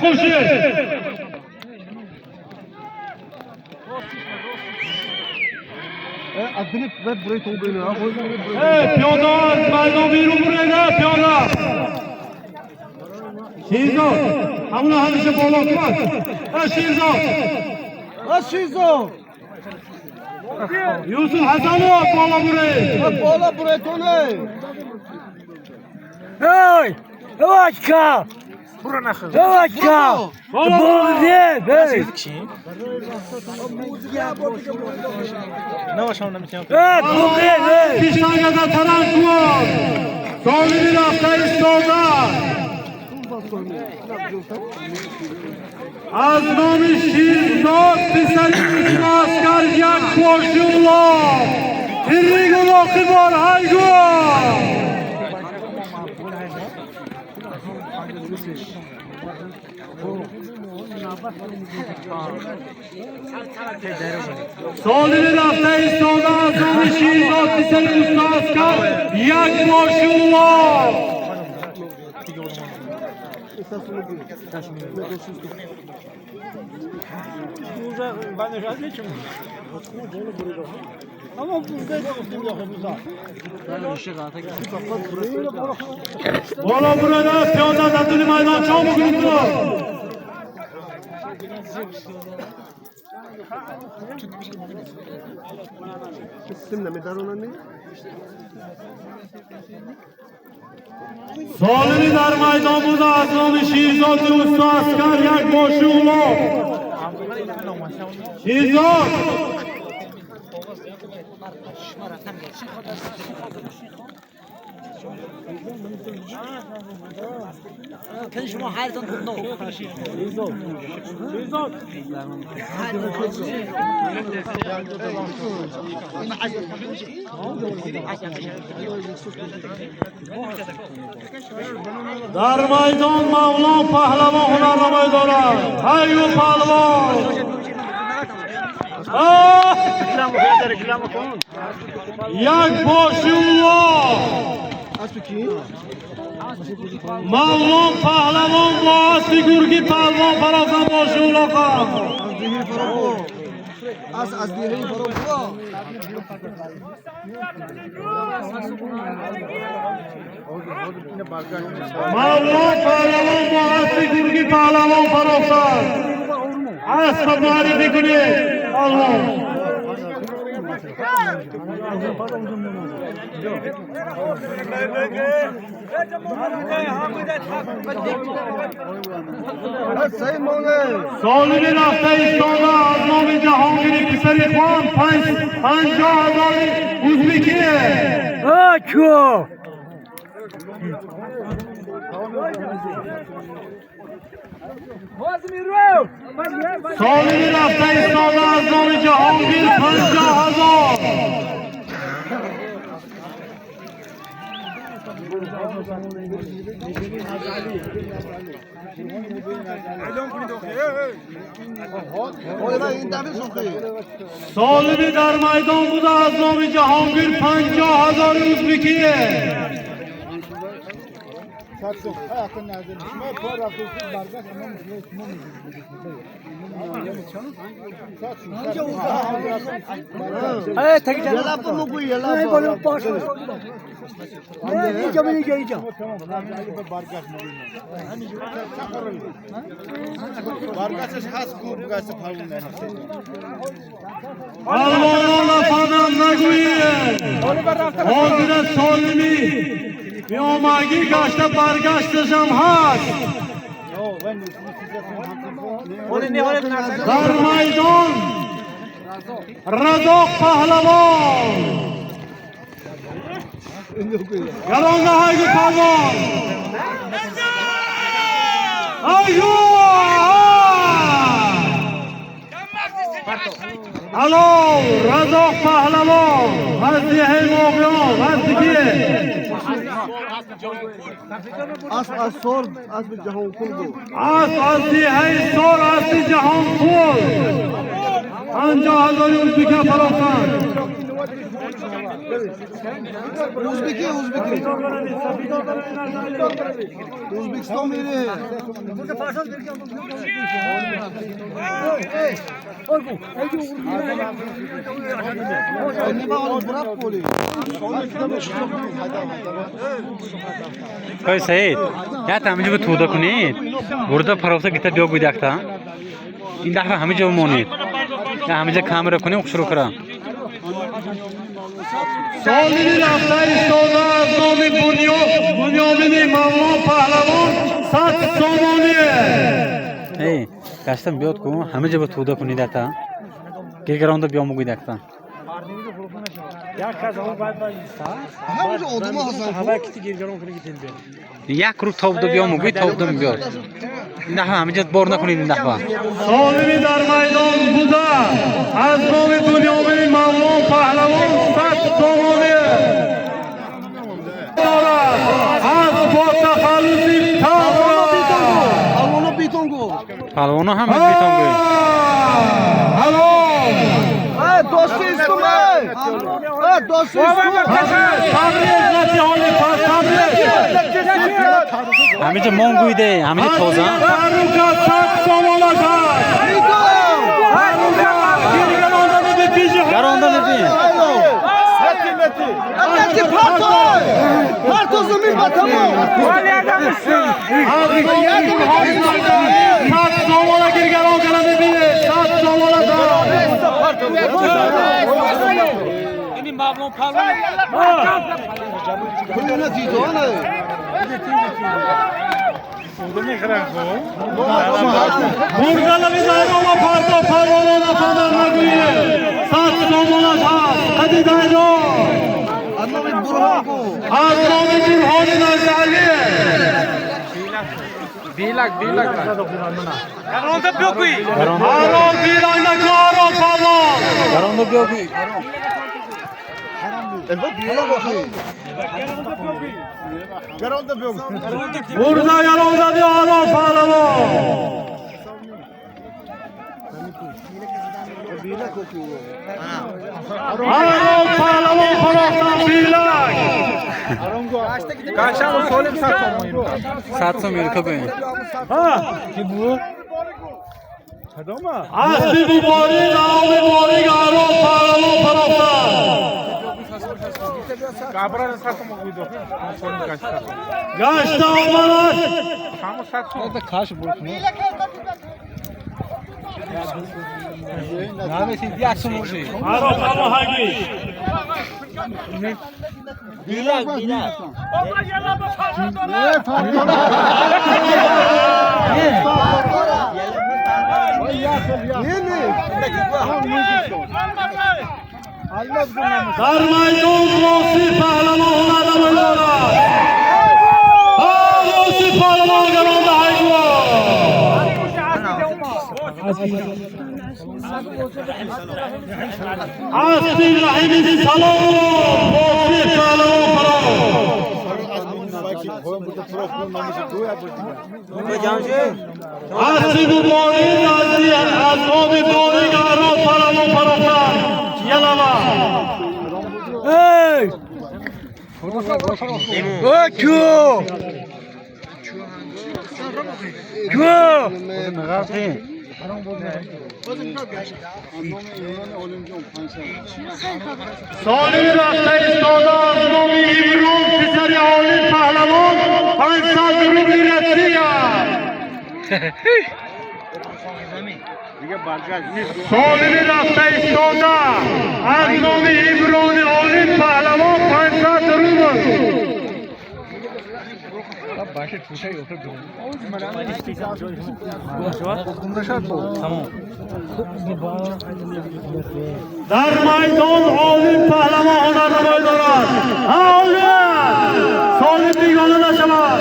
خورشید عبدالله برای تو بینه پیاده از میدان بیرون برده پیاده شیرزاد همون همیشه بالا کن شیرزاد شیرزاد یوسف حسنو بالا برده بالا برای تو نه Ой! Овочка! Овочка! Молодец! پیشنگذر ترنگ کن سالمی رفته ایستاده از نام شیرزاد پسری اسکر یک ماشالله تیری گلاخی بار هایگو سالمی رفته ایستاده از نام شیرزاد پسری اسکر یک ماشالله Ama burada dostum yok burada. بالا برده پیاده در طول میدان چا بگیرید تو İsim ne medar olan ne? سالمی در میدان بوده از نام شیرزاد اوستا اسکر یک ماشالله شیرزاد Kan şuma her zaman tutma. در میدان مولان پهلوان هنرنمایی دارد ایو پهلوان یک ماشالله مولان پهلوان با اصلی گرگی پهلوان فرازن ماشالله خواهم Az diyelim farklı. مولان پهلوان با اصلی گرگی پهلوان فرازن اصل معرفی کنید پهلوان سالمی رفته ایستاده از نام جهانگیر پسری خان 50,000 ازبکیه Aço! سالمی رفته ایستاده از نام جهانگیر 50,000 سالمی در میدان بوده از نام جهانگیر 50,000 ازبکیه Ay tek tek. Yala bu mu bu yala? Ay böyle baş. Ne diyeceğim ne diyeceğim. پهلوانان فنم نگویید حاضر سالمی بیامگی گشته برگشتش هم هست در میدان رزاق پهلوان گرانگه های پهلوان ایو الو رزاق پهلوان هستی موقعان هستی کیه Az sor az bir cahan kurdu. هستی سال هستی جهان کل 50,000 ازبکه فراخان Uzbeki. Uzbekistan meri. Ne bağlı bırak poli. Koy Said. Ya tam je thuda kunit. Burada farofsa kita biyo gudakta. Inda hami je monit. Ya hami je kamera kuni ukhshuru kara. سالمی رفته ایستاده از نام بنیامین مولان پهلوان 100 سامانیه. Hey, kastam biyot ko hami je thuda kunit ata. Girgaronda biyo mugudakta. Hamıca odama Hasan. Yak ru tavda biyo mugud tavdam biyot. Inda hami je borna kunit inda ba. سالمی در میدان بوده از نام بنیامین مولان پهلوان 100 سامانیه. از با تخلصی Alona bitongo. Palvonu ham bitongo. Halo. Dostu istume. Dostu istume. Tabriz nasihalı tabriz. Hami je monguyde, hami je thoza. Faruka 100 سامان Garonda nerede? Anneti partoy. Parto zemin batamı. सात सोमोला गिरगारों का नाम भी है 7 सोमोला था Kulüne tito ne? मुर्गाला भी जाएगा वो फारतो फारोना ना फादर ना कोई 7 सोमोला था कदी दाइजो Anlamı burhango. आज नौमी दिन होने ना चाहिए 2 lakh. Garonda biyo kui. हारो बीरा ना करो फालो Garonda biyo kui. मुर्गा यारों भी हारो फालो हारो फालो फरोख्ता बीला 700 mil kabin. Asli bu bori naomi bori garo faalo forokhta gashta omadas haro falo hagi در میدان واسی پهلوان آدم دارد واسی پهلوان گرانده هایگو هستی رحیمی سلام واسی پهلوان هستی بباری نازی از آب باری گران پهلوان فروختن یلما سالی رفته ایستاده از نام ایبرون پسر عالی پهلوان 500 روبی رسیه سالی رفته ایستاده از نام ایبرون عالی پهلوان 500 روبی در میدان عالی پهلوان هنر نمایی دارد عالی سالی بیگانه نشود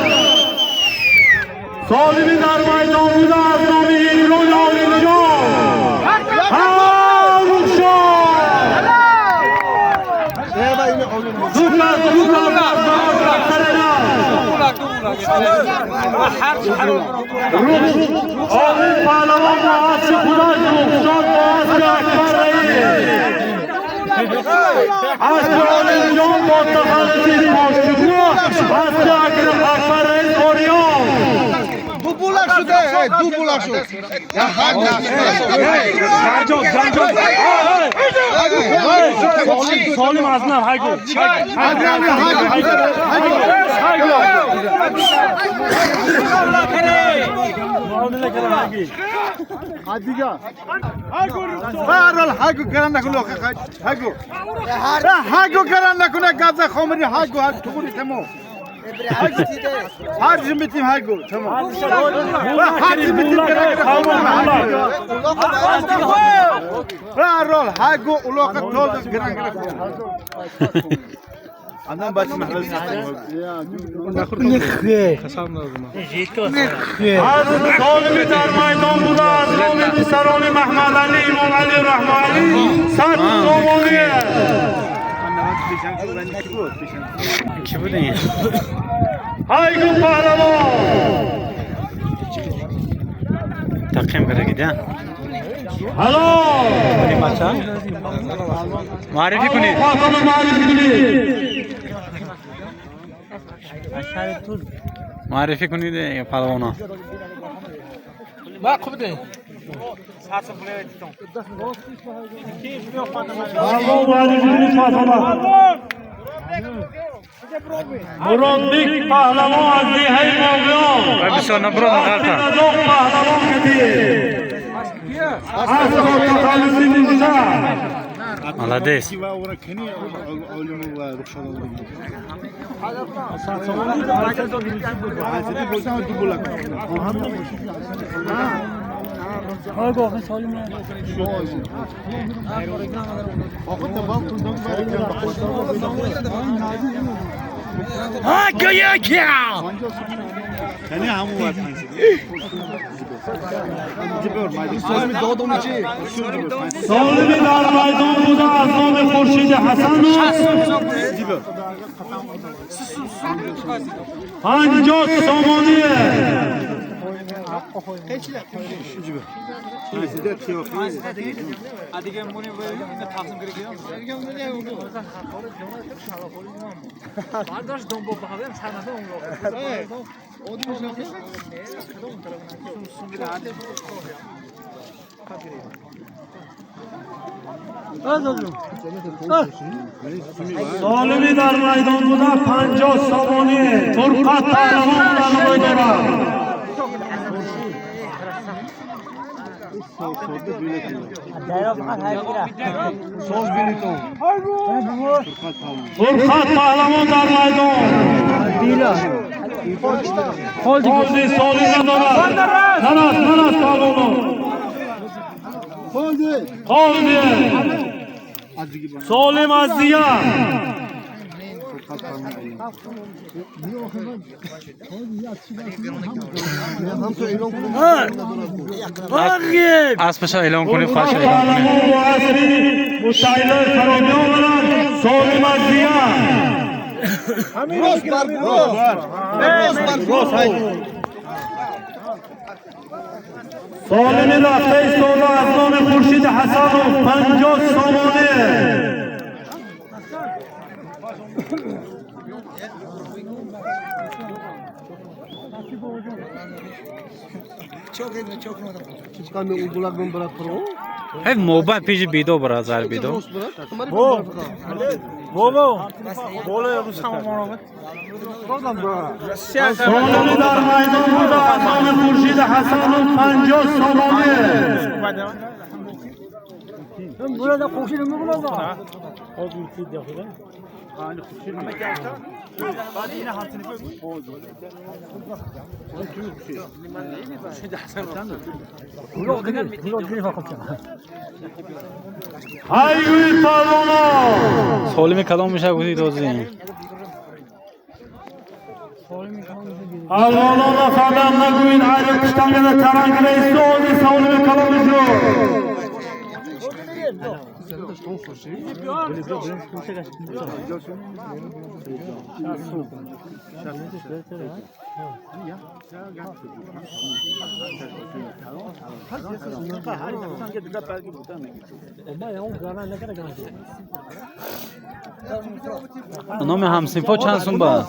سالی در میدان بوده از نام ایران عالی نجات همون شد عالی پهلوان با عصر خدا شد با عصر اکبر رئیس أشعر اليوم متخلص المشروع أستأجر أكبر الأوريون Dubulak şu de, dubulak şu. Ya hadi. Salim Aznar hayko. Hadi gel. Farol hago karanna kulo hago. Hago karanna kulo gaza khomri hago tukuri tamo. Hadi bitim hago tamo. Hadi bitim karanna. Farol hago uloka tol karanna. Andan başım mahvel satayım. سالمی در میدان بوده از نام پسران محمد علی امام علی رحمانی صد سامانیه Kim bu değil? hayko pahlavon Takım kara gidiyor. halo Beni maça. Marifi kuni. Fatıma Marifi kuni Marifi kuni de yapalım ona. Pahlavon Marifi kuni Fatıma مرادیک پهلوان از دیهای مولیان Abi sonra burada kalta. نزاق پهلوان کدیه از تخلصی نیسته Молодец. Ha kayak ya. سالمی در میدان بوده از نام خورشید حسن پنجاه سامانیه سالمی در میدان بوده 50 سامانیه فرقت پهلوان برنامه دارد فرقت پهلوان در میدان خالدی سالی ندارد نرست پهلوان خالدی سالم از دیگه Aspaşa elan kuni faş elan kuni. مشاهده فرامیان برند سالم از دیگه سالمی رفته ایستاده از نام خورشید حسن و 50 سامانه Hep moba piji bido brazar bido. سالمی در میدان بوده از نام خورشید حسن و 50 سامانه Burada koşuyor mu burada? hayguy pahlavona Solimi kalonmuşa kuzi dozi. Almanlarla falan naguyun ayrı kıştangada tarangıda istoğlu savunma kalamışı. نام همسیفا چند سون با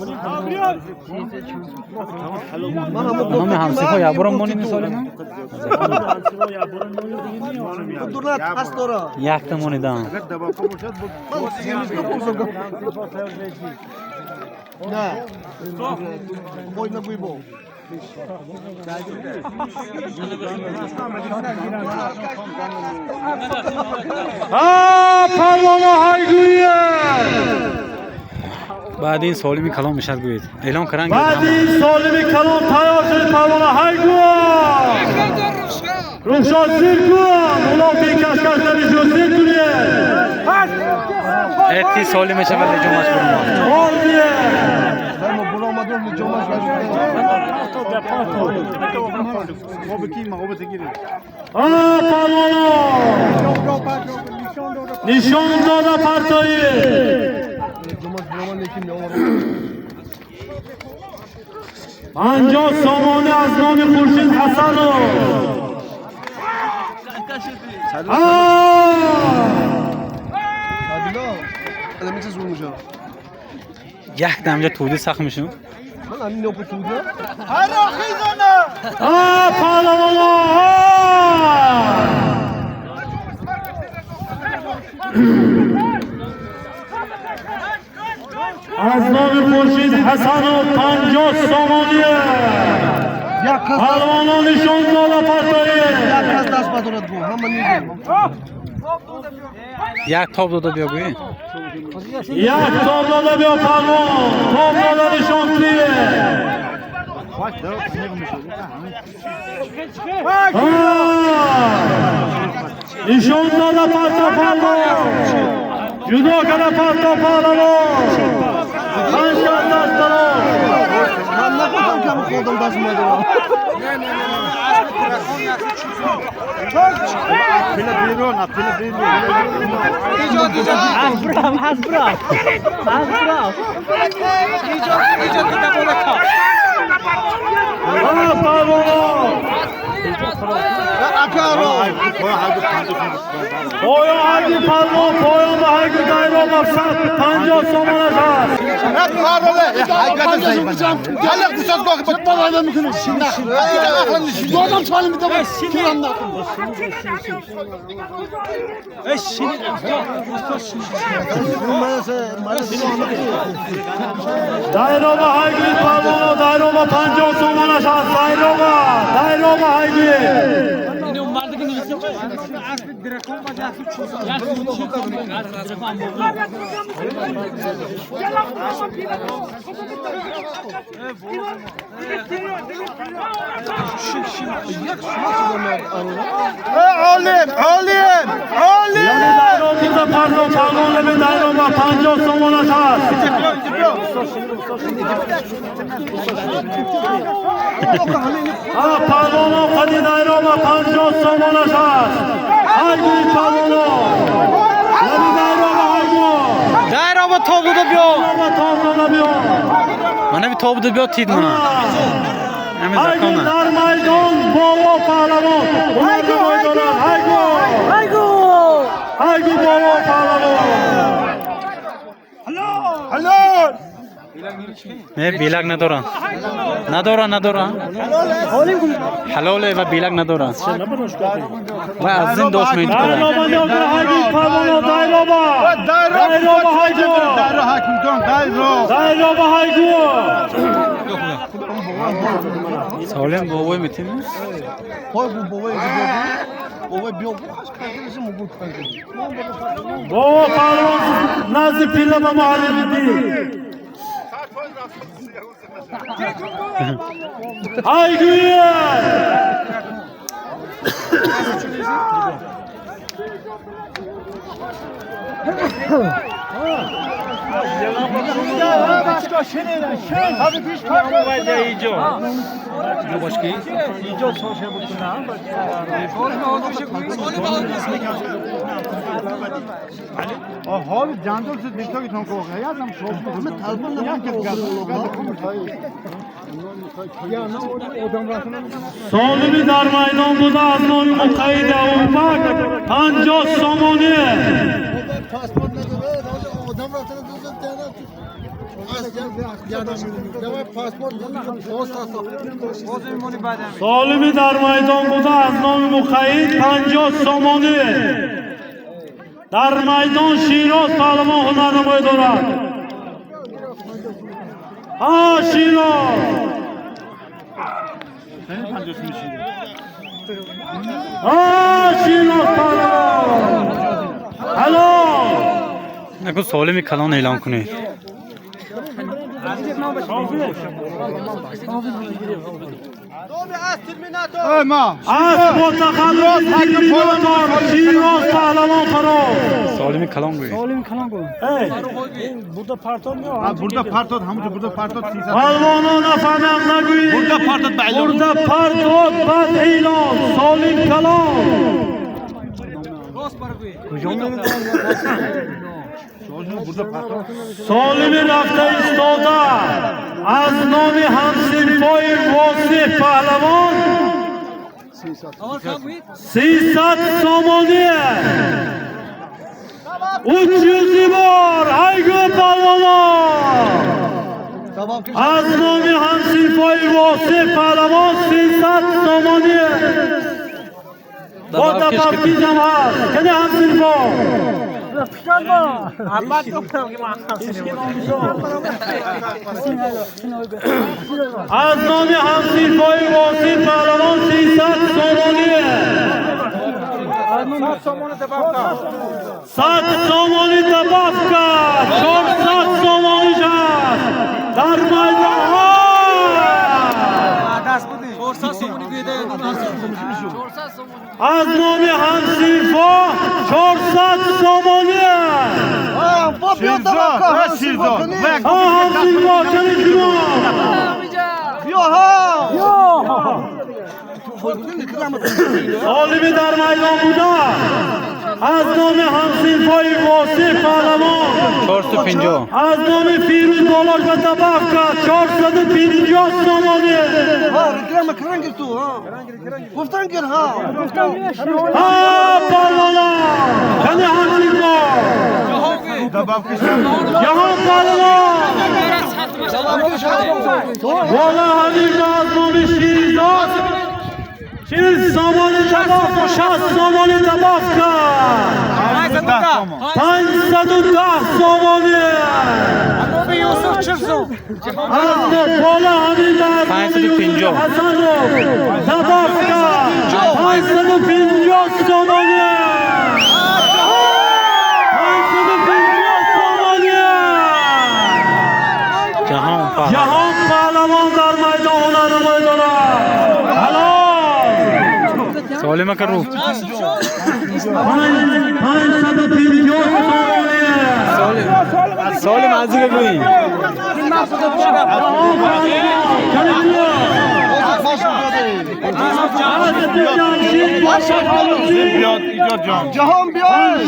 نام همسیفا یا برام مونی نیسالی نه دولت هست داره یک تا مونی دام نه بوی نبوی بو پروانه هایگویه بعد این سالمی کلام میشد گوید اعلام کردن بعد این سالمی کلام تیار شد پروانه هایگویه روشان زیر کن اونا که کشکش نمیشون زیر کنیه اتی سالمی شد ولی جمعش برمون حال بیه ما بولا اومدیم جمعش پروانه نشان داده پرتایی پنجاه سامانه از نام خورشید حسنو یک دمجا تودی سخت میشون از نام خورشید حسن و 50 سامانیه پروانه نشان داده پرتایی یک تاب داده بیا گویی یک تاب داده بیا پروان تاب داده نشان کنیه نشان داده پرتا پروان جدا کنه پرتا پروان پنجاه دست دارم من نکنم که خودم دست مدارم پایان هرگی پروان پایان به هرگی دایره مقصد 50 سامانش هست دایره به هرگی پروان دایره به 50 سامانش هست دایره به هرگی پروانه خدی دایره با 50 سامانش هست هرگی پروانه خدی دایره با هرگی دایره با تاب داده بیا من بی تاب داده بیا تید منا هرگی در میدان بابا پهلوان هرگی بابا پهلوان نه بیلک ندارن حلاله و بیلک ندارن و از این دوست میند کنن هرگی پروانه دایره با هرگی سالم بابای میتیم بابا پروان نزد پیله به محلی دی هرگیه سالمی در میدان بوده از نام مقید اومد 50 سامانه پاسپورت نداره آدم رفتن سالمی در میدان بوده از نام مقید 50 سامانی در میدان شیراز پهلوان هنرنمایی دارد. شیراز شیراز پهلوان هلو نکن سالمی کلان اعلام کنید. ما از متخلص ترمیناتور شیراز پهلوان فراز سالمی کلان گوی. burada parton yok. burada partot hamıca burada partot siyasat. Palvonun efendim nagui. Burada partot ba'ilon. Burada partot bad e'lon. Solim kalon. Solimi rafta istoda. Az nomi hamsinfoy Vosif Pahlavon 300 somoniye 300 bor Aygün Pahlavon az nomi hamsinfoy Vosif Pahlavon 300 somoniye Bota baptizm hast kene hamsinfoy از نام همسیرپای واسف پهلوان 300 سامانیه 100 سامانی تبافکا 400 سامانی شد در میدان از نام همسیرپا 400 سامانیه Şirzon. همسیرپا کنی سالمی در میدان بوده از نام همسیرپای واسف پهلوان 450 از نام فیروز بالاش و تبافکا 450 سامانی پهلوانا کنی همسیرپا جهان پهلوان والا حبیب از نام شیرزاد 40 سامانی تباف 60 سامانی تباف کرد 510 سامانی از بالا حبیب از 550 تباف کرد 550 سامانی جهان پهلوان در میدان هنرنمایی دارد. سالم کرو 550 سالم ازی گویی Cahan biat.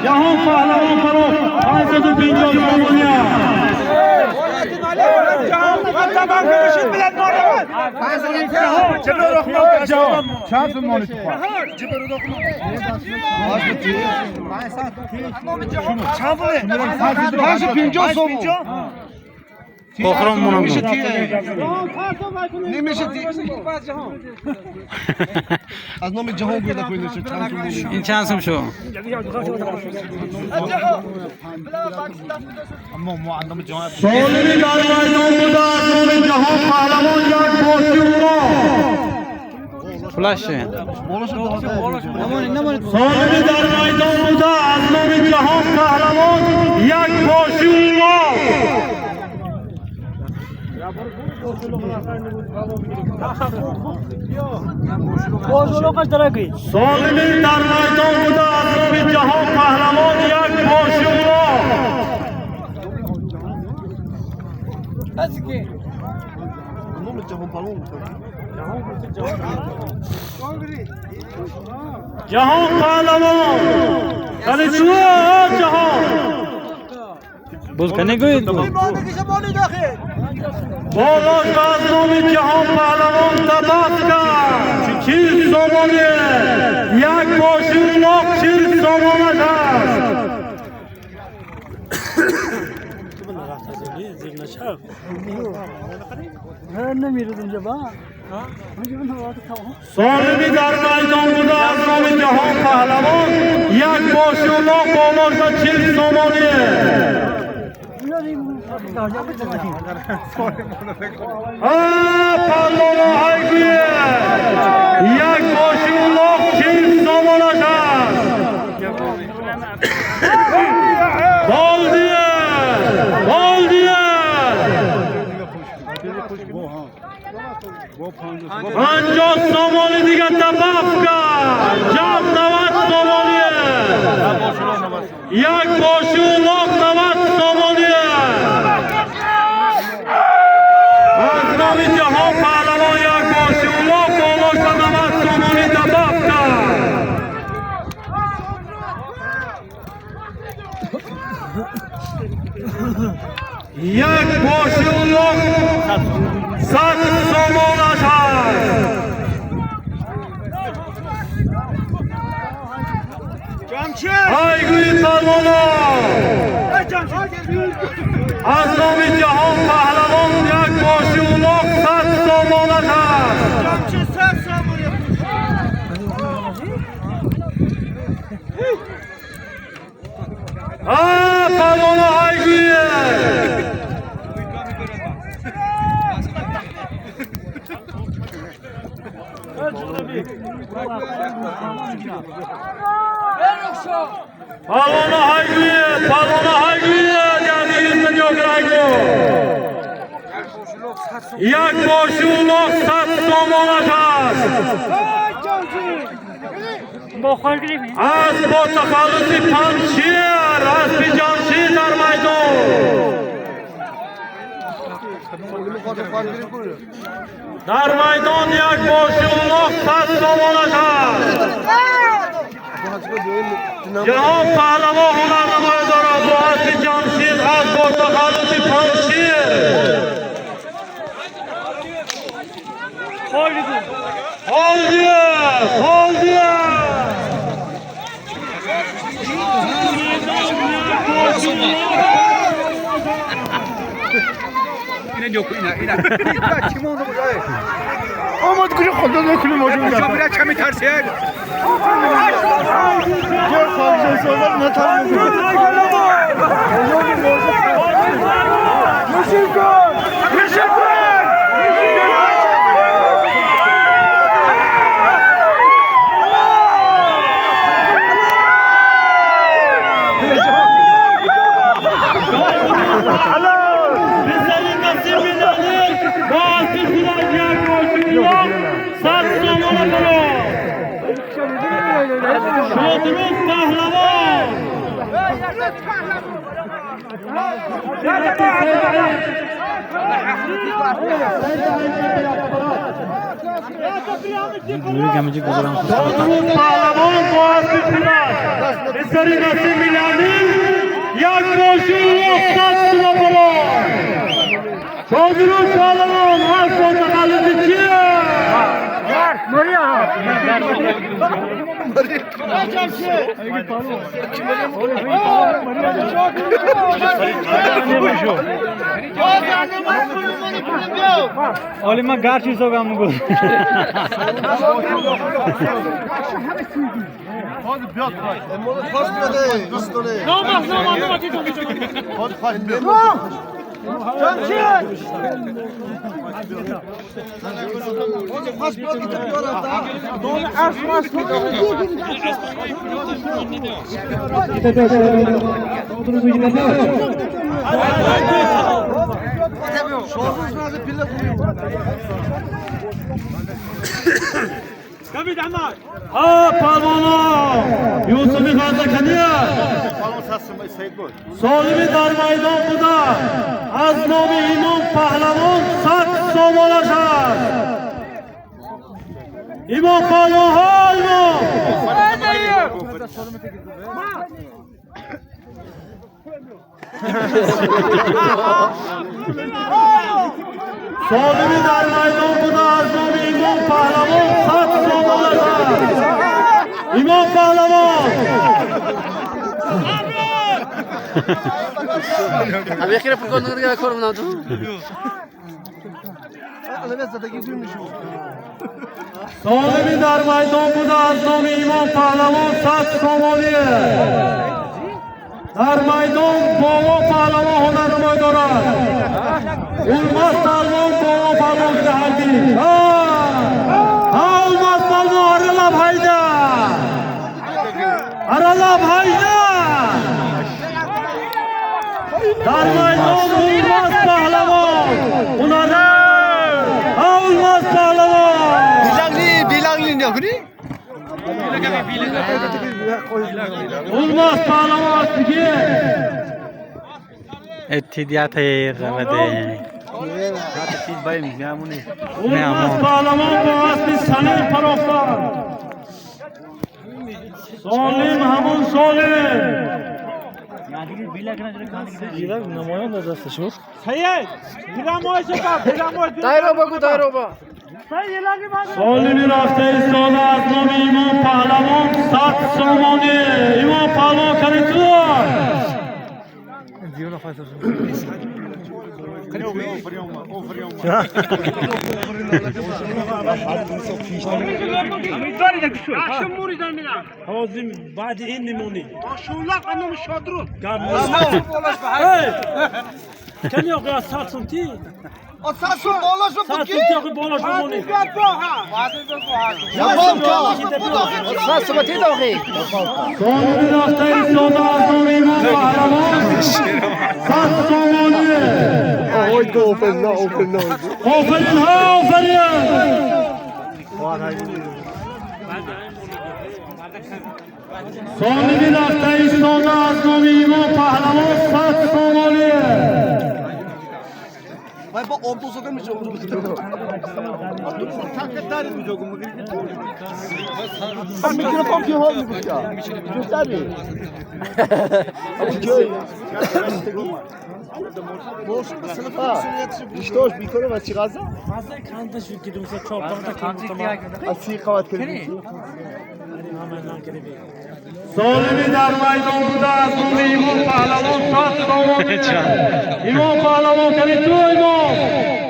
جهان پهلوان فرو 550 سامانیه چند مانی تو آخرام منم نمیشه از نام جهان گویده کنید این چند سم شو اما ما عندما جهان سالمی در میدان بوده از نام جهان پهلوان یک باشی اونا فلاشه سالمی در میدان بوده از نام جهان پهلوان یک باشی اونا سالمی در میدان بوده از نام جهان پهلوان یک باشی اونا جهان پهلوان کنی چوه جهان بوز کنی گوید بالاش از نام جهان پهلوان تباف کرد 40 سامانه یک باشی اولاق 40 سامانه هست Solibi dar maydonida Azmomi Jahon Pahlavon yak boshliq bo'lmoqda chil somoni. Pallona haykuye yak boshliq chil somonasha. Boldiye! Boldiye! Anjos somoni degan tabafka! Jam navat somoni! Yak boshi uloq navat somoni! Azmomi Jahon Pahlavon yak boshi uloq bo'lmoqda navat somoni tabafka! Yak boshi uloq sat somon ashar. Hayguy Palmono Azmomi Jahon Pahlavon yak boshi uloq sat somon ashar. Palmono hayguy Palona hayguye yani yüzden yok raygo. Yak boshi uloq sat somon ashar. Az botaxalisi panshir, az bijanshi dar maydon. Dar maydon yak boshi uloq sat somon ashar. Jahon Pahlavon hunari maydoni Boğazchi Jamshid az botaxalisi panshir. Holdiye! آمد کجا خدا نکنه موجود شما برای کمی ترسید گه خواهد سازد نترمید نشین کن Şodruz Pahlavon! Şodruz Pahlavon Boğazchi Şuraz! Eseri Nasim Milanin yak boshi uloq sat somon! Şodruz Pahlavon az botaxalisi Olha uma garça jogar no gol. Hadi biraz koy. Pas bile üstüne. Namaz. Hadi pas bile. Palmono Yusufi G'azakaniya Solibi dar maydon buda Azmomi Imom Pahlavon sat somon ashar. Imom Pahlavon halmo Solibi dar maydon buda Azmomi Imom Pahlavon sat somon ashar. Imom Pahlavon Abi yakına pırkonları gel korum lan tu. Solibi در میدان بوده از نام ایمان پهلوان 100 سامانیه در میدان بابا پهلوان هنرنمایی دارد اولماز پهلوان بابا پهلوان دهدی اولماز پهلوان ارلاب hayda ارلاب hayda در میدان اولماز پهلوان هنرنمایی اولماز پهلوان Bilangli ne okuri? Olmaz sağlamaz ki. اتدیات رمده Olmaz sağlamaz bu asli sanır paroflar. Solim hamun solim. Solimi rafte istoda az nomi imam pahlavon 100 somoni imam pahlavon kanitur. هازم بعد این نمونی شولق انا مش شادرو كم يوقع 100 سنتي اساسو بالاشو 100 سنتي يوقع بالاش بموني Solimi rafte istoda az nomi imam pahlavon 100 somoni. Aferin ha aferin. Solimi rafte istoda az nomi imam pahlavon 100 somoni. Vay bak omdu sokar mı çok? Takatları bu jogumu. Mikrofon ki var mı bu ya? Göster mi? Boşlukta sınıfa işte hoş bir kere var çıkarsa. هذا كانت شو كده مثلا شو بعمل كانت Asi kavat kırmızı. Solimi در میدان بوده از نام ایمان پهلوان 100 سامانی. ایمان پهلوان کنی تو ایمان.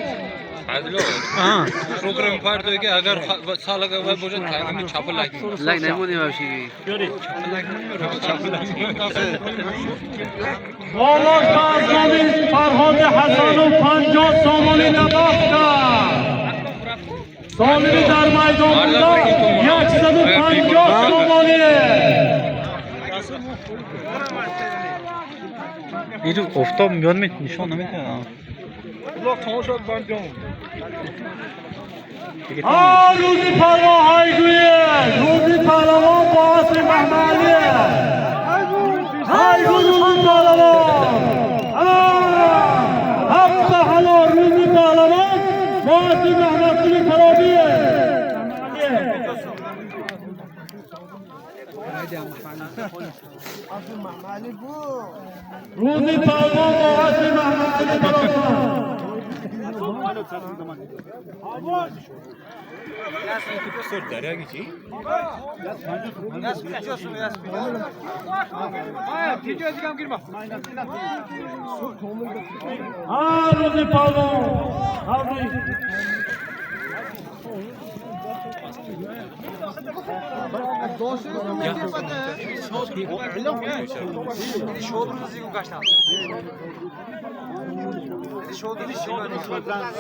Programme part हो गया अगर साल का वह भोजन खाएंगे मैं छापा लाएंगे Like ne bu ne var şey? بالاش از نام فرهاد حسنو 50 سامانی نباخت کرد. سالمی در میدان بوده 150 سامانیه. ایرو افتاب میاد می نشون نمیده روزی پهلوان هایگویه روزی پهلوان با اصل محملیه هایگو روزی پهلوان حق حلال روزی پهلوان با اصل محملی فرابیه روزی پهلوان با اصل محملی فرابیه روزی پهلوان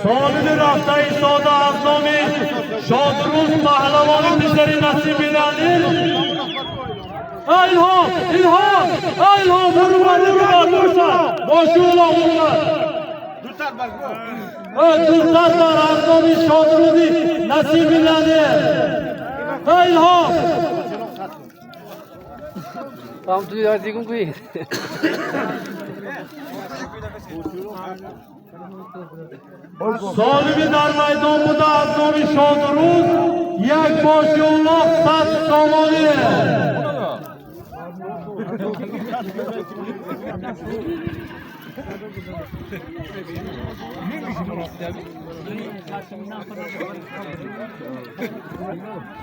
سالمی رفته ایستاده از نام شادروز پهلوان پسر نصیب بینندین ایلهام ایلهام برو باشو الله دورتر بر از نام شادروزی نصیب بینندین ایلهام Tam tu ya digun kuy. سالمی در میدان بوده از نام شادروز یک باشی الله 100 سامانیه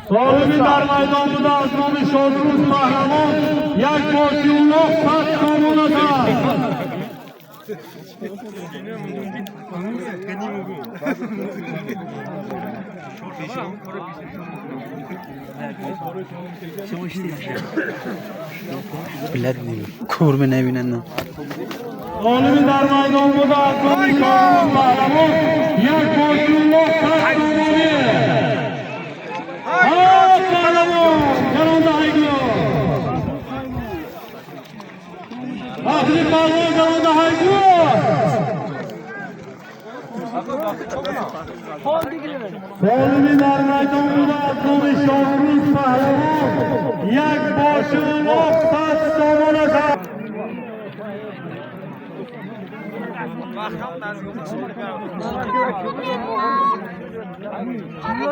سالمی در میدان بوده از نام شادروز پهلوان یک باشی الله 100 سامانه دارد Biladni. Ko'rmay nabinandan. G'olibi dar maydonida Asmomiy Shohruh Pahlavon yak boshliq Qahramoni. Pahlavon garonda haydyo. Oxiri Pahlavon garonda haydyo. G'olibi dar maydonida Asmomiy Shohruh Pahlavon yak boshliq Qahramoni.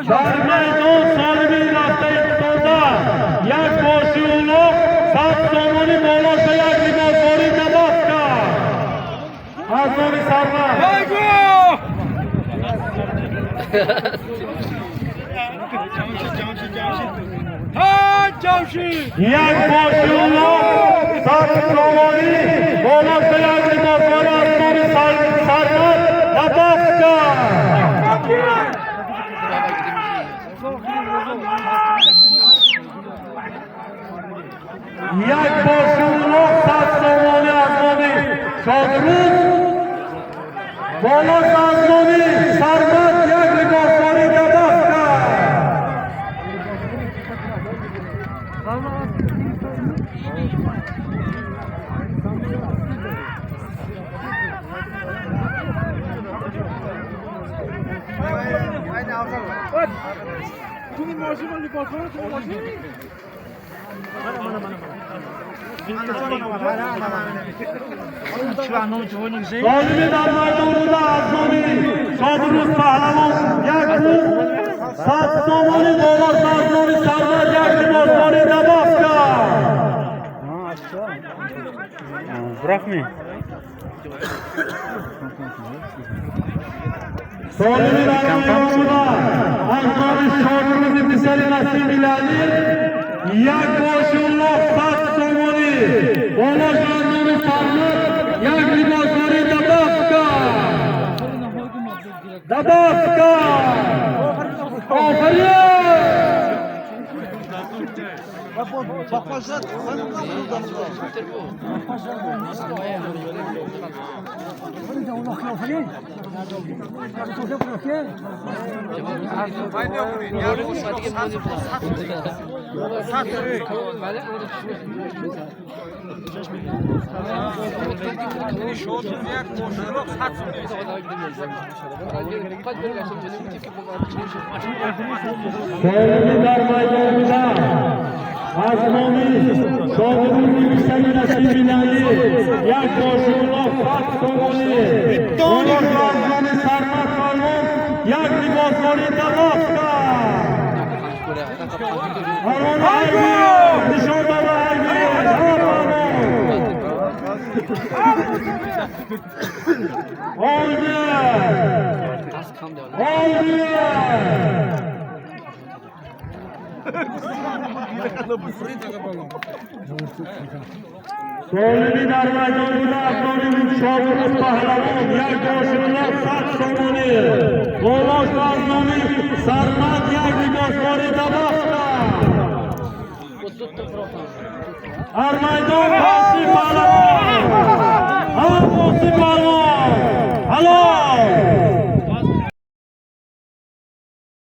Dar maydon solibiy rafta iqtidorda yak boshi uloq saf tomoni bolosida yak libosbori Dabaska Asmomiy Sarvar yak boshi uloq saf tomoni bolosida yak libosbori Asmomiy Sarvar Dabaska yak boshliq Sassomoni Asmomiy Shohruh bolos Asmomiy Sarvat yak libosbori Dabaska G'olibi dar maydonida Asmomiy Shohruh Pahlavon yak Sassomoni bolos Asmomiy Sarvar yak libosbori Dabaska Bırakmay. G'olibi dar maydonida Asmomiy Shohruh Misali Nasibillani yak boshliq Sassomoni bolos Asmomiy Sarvar yak libosbori Dabaska oxiri G'olibi dar maydonida Asmomiy Shohruh Misali Nasibillani yak boshliq Sassomoni bolos Asmomiy Sarvar Palvon yak libosbori Dabaska nishondori oldi G'olibi dar maydonida Asmomiy Shohruh Pahlavon yak boshliq Sassomoni bolos Asmomiy Sarvat yak libosbori Dabaska har maydon